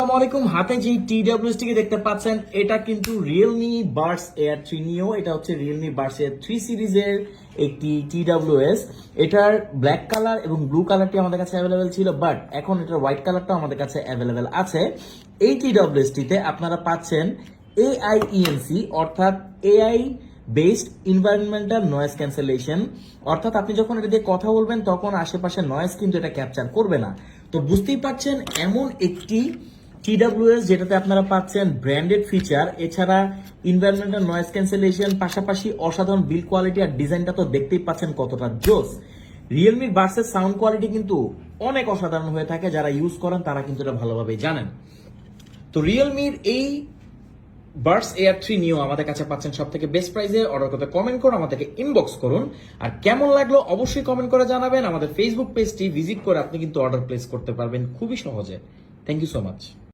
আসসালামু আলাইকুম। হাতে যে TWS টিকে দেখতে পাচ্ছেন এটা কিন্তু Realme Buds Air 3 Neo। এটা হচ্ছে Realme Buds Air 3 সিরিজের একটি TWS। এটার ব্ল্যাক কালার এবং ব্লু কালারটি আমাদের কাছে অ্যাভেলেবেল ছিল, বাট এখন এটার হোয়াইট কালারটাও আমাদের কাছে অ্যাভেলেবেল আছে। এই TWS টিতে আপনারা পাচ্ছেন AIENC অর্থাৎ AI based environmental noise cancellation. অর্থাৎ আপনি যখন এটা দিয়ে কথা বলবেন তখন আশেপাশে নয়েজ কিন্তু এটা ক্যাপচার করবে না। তো বুঝতেই পারছেন এমন একটি TWS যেটাতে আপনারা পাচ্ছেন ব্র্যান্ডেড ফিচার, এছাড়া ইনভায়রনমেন্টাল নয়েজ ক্যান্সেলেশন, পাশাপাশি অসাধারণ বিল্ড কোয়ালিটি আর ডিজাইনটা তো দেখতেই পাচ্ছেন কতটা জোস। রিয়েলমির বাডসের সাউন্ড কোয়ালিটি কিন্তু অনেক অসাধারণ হয়ে থাকে, যারা ইউজ করেন তারা কিন্তু এটা ভালোভাবেই জানেন। তো রিয়েলমির এই বাডস এয়ার 3 নিও আমাদের কাছে পাচ্ছেন সব থেকে বেস্ট প্রাইসে। অর্ডার করতে কমেন্ট করুন, আমাদেরকে ইনবক্স করুন, আর কেমন লাগলো অবশ্যই কমেন্ট করে জানাবেন। আমাদের ফেসবুক পেজটি ভিজিট করে আপনি কিন্তু অর্ডার প্লেস করতে পারবেন খুবই সহজে। Thank you so much.